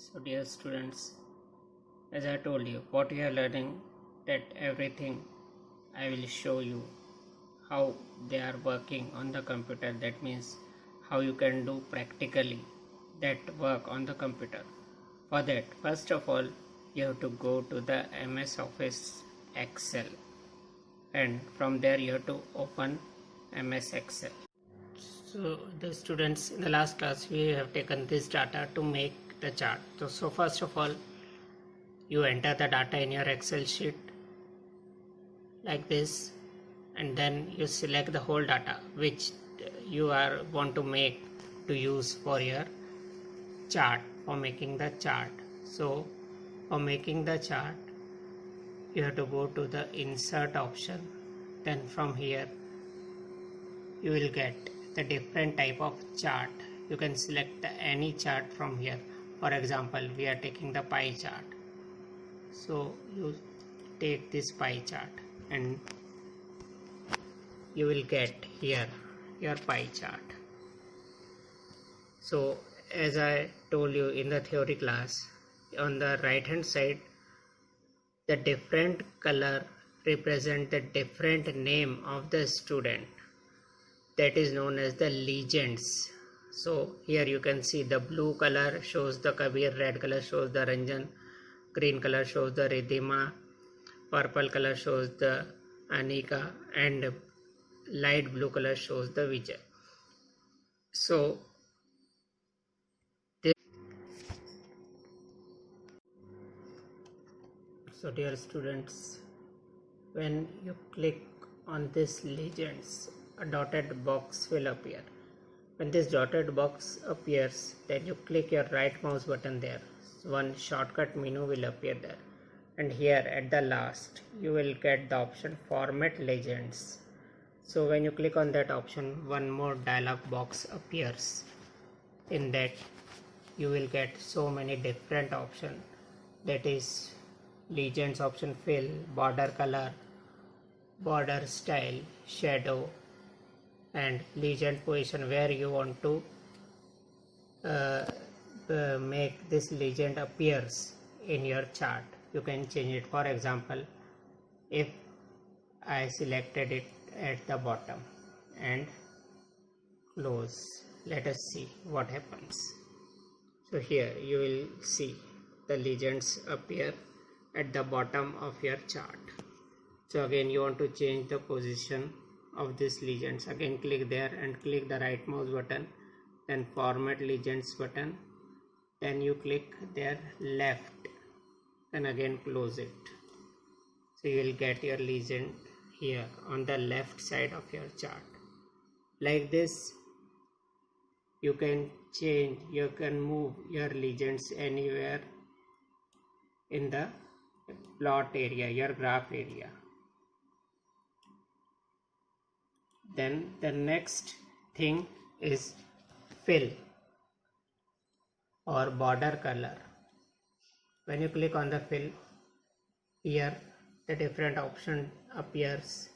So dear students, as I told you, what you are learning, that everything I will show you how they are working on the computer. That means how you can do practically that work on the computer. For that, first of all, you have to go to the MS Office Excel, and from there you have to open MS Excel. So the students, in the last class we have taken this data to make the chart. So first of all, you enter the data in your Excel sheet like this, and then you select the whole data which you are want to make to use for your chart, for making the chart. So for making the chart, you have to go to the insert option. Then from here you will get the different type of chart. You can select any chart from here. For example, we are taking the pie chart, so you take this pie chart and you will get here your pie chart. So as I told you in the theory class, on the right hand side the different color represent the different name of the student, that is known as the legends. So here you can see the blue color shows the Kabir, red color shows the Ranjan, green color shows the Ridhima, purple color shows the Anika, and light blue color shows the Vijay. So this, so dear students, when you click on this legends, a dotted box will appear. When this dotted box appears, then you click your right mouse button there. One shortcut menu will appear there, and here at the last you will get the option format legends. So when you click on that option, one more dialog box appears. In that you will get so many different options, that is legends option, fill, border color, border style, shadow, and legend position, where you want to make this legend appears in your chart. You can change it. For example, if I selected it at the bottom and close, let us see what happens. So here you will see the legends appear at the bottom of your chart. So again you want to change the position of this legends, again click there and click the right mouse button, then format legends button, then you click there left, and again close it. So you will get your legend here on the left side of your chart. Like this you can change, you can move your legends anywhere in the plot area, your graph area. Then the next thing is fill or border color. When you click on the fill, here the different option appears: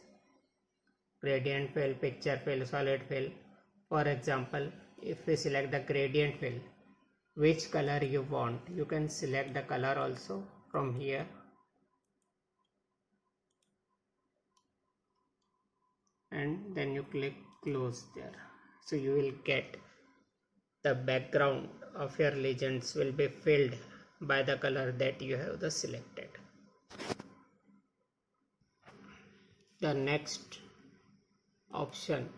gradient fill, picture fill, solid fill. For example, if we select the gradient fill, which color you want, you can select the color also from here, and then you click close there. So you will get the background of your legends will be filled by the color that you have the selected. The next option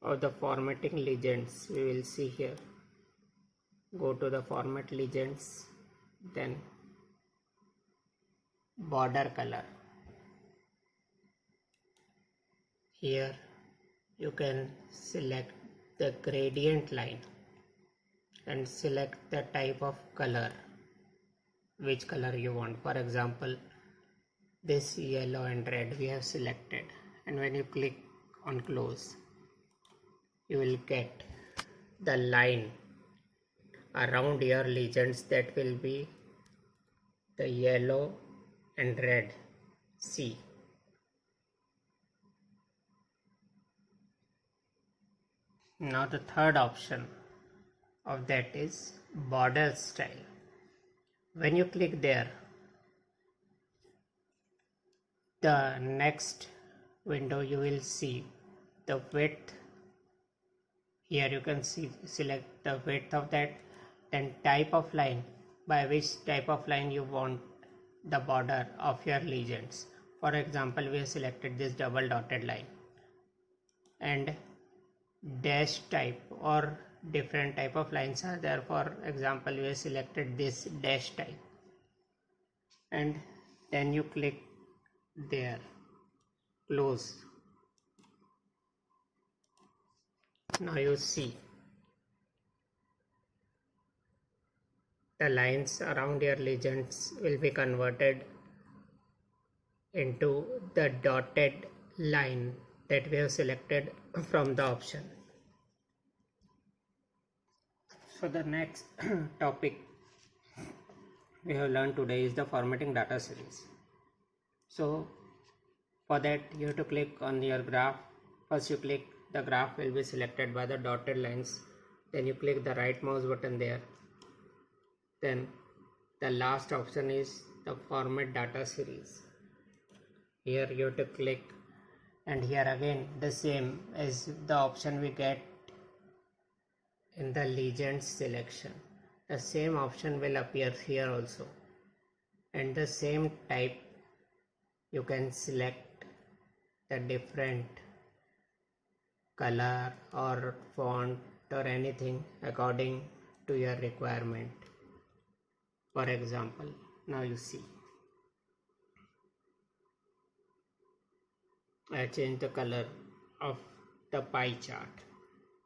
of the formatting legends we will see here. Go to the format legends, then border color. Here you can select the gradient line and select the type of color, which color you want. For example, this yellow and red we have selected, and when you click on close, you will get the line around your legends, that will be the yellow and red. See, now the third option of that is border style. When you click there, the next window you will see the width. Here you can select the width of that, then type of line, by which type of line you want the border of your legends. For example, we have selected this double dotted line, and dash type or different type of lines are there. For example, we have selected this dash type, and then you click there, close. Now you see the lines around your legends will be converted into the dotted line that we have selected from the option. So the next topic we have learned today is the formatting data series. So for that you have to click on your graph. First you click, the graph will be selected by the dotted lines, then you click the right mouse button there, then the last option is the format data series. Here you have to click, and here again the same as the option we get in the legends selection, the same option will appear here also, and the same type you can select the different color or font or anything according to your requirement. For example, now you see I change the color of the pie chart.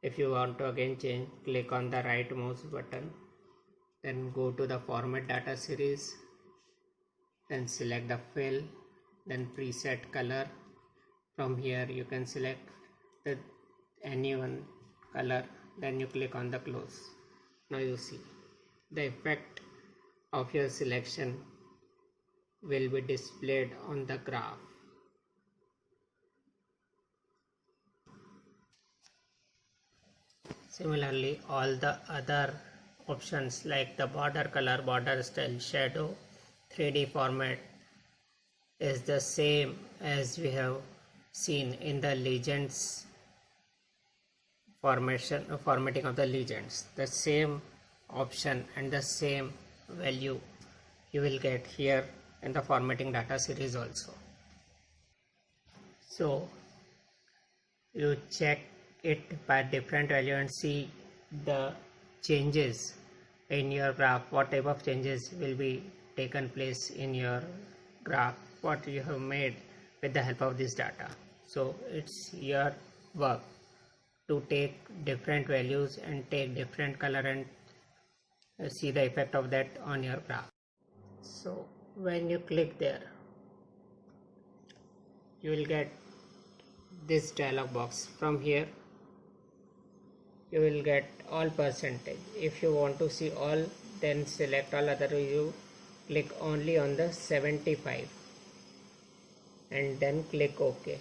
If you want to again change, click on the right mouse button, then go to the format data series, then select the fill, then preset color. From here you can select any one color, then you click on the close. Now you see the effect of your selection will be displayed on the graph. Similarly, all the other options like the border color, border style, shadow, 3D format is the same as we have seen in the legends formatting of the legends. The same option and the same value you will get here in the formatting data series also. So you check it by different value and see the changes in your graph, what type of changes will be taken place in your graph, what you have made with the help of this data. So it's your work to take different values and take different color and see the effect of that on your graph. So when you click there, you will get this dialog box. From here you will get all percentage. If you want to see all, then select all, other you click only on the 75 and then click OK.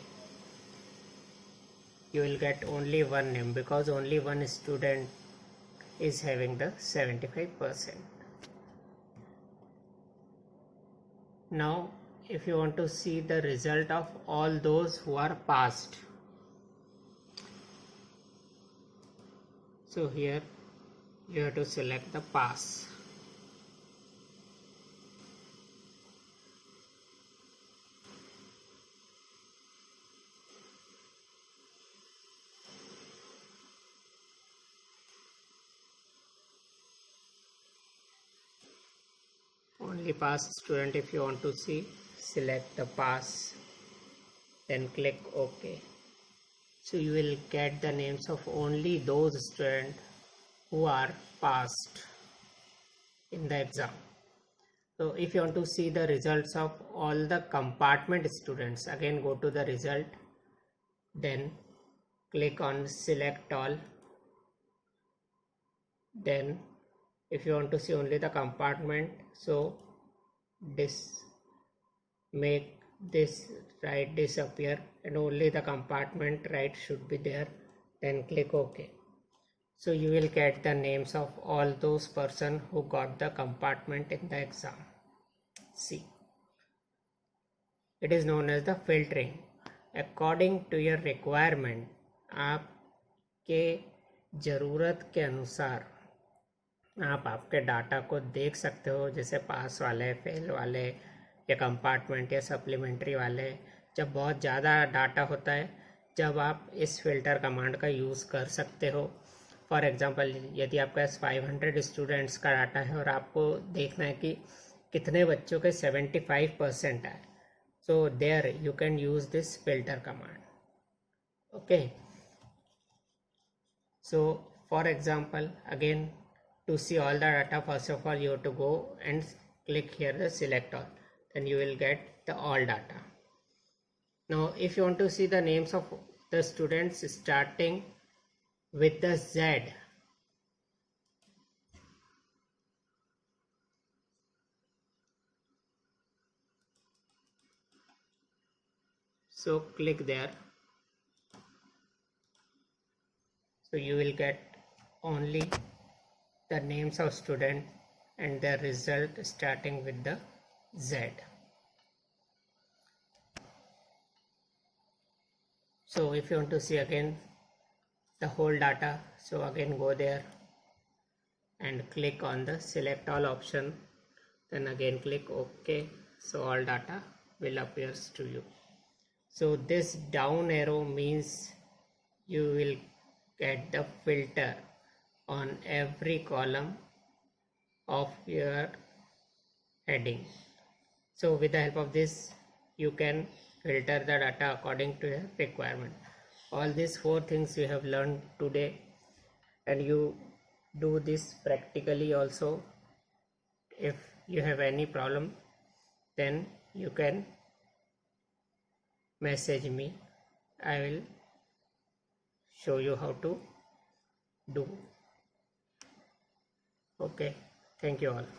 You will get only one name because only one student is having the 75%. Now if you want to see the result of all those who are passed, so here you have to select the pass. Only pass student if you want to see, select the pass, then click OK. So you will get the names of only those students who are passed in the exam. So if you want to see the results of all the compartment students, again go to the result, then click on select all, then if you want to see only the compartment, so make this right disappear and only the compartment right should be there, then click OK. So you will get the names of all those person who got the compartment in the exam. See, it is known as the filtering. According to your requirement, आपके ज़रूरत के अनुसार आप आपके data को देख सकते हो, जैसे पास वाले, फेल वाले, या कंपार्टमेंट या सप्लीमेंट्री वाले। जब बहुत ज़्यादा डाटा होता है, जब आप इस फिल्टर कमांड का यूज़ कर सकते हो। फॉर एग्जांपल, यदि आपके पास 500 स्टूडेंट्स का डाटा है और आपको देखना है कि कितने बच्चों के 75% आए, so there you can use this filter command. Okay, so for example, again, to see all the data, first of all you have to go and click here the select all, then you will get the all data. Now if you want to see the names of the students starting with the Z, so click there. So you will get only the names of student and their result starting with the Z. So if you want to see again the whole data, so again go there and click on the select all option, then again click OK. So all data will appear to you. So this down arrow means you will get the filter on every column of your heading. So with the help of this, you can filter the data according to your requirement. All these 4 things you have learned today, and you do this practically also. If you have any problem, then you can message me. I will show you how to do. Okay, thank you all.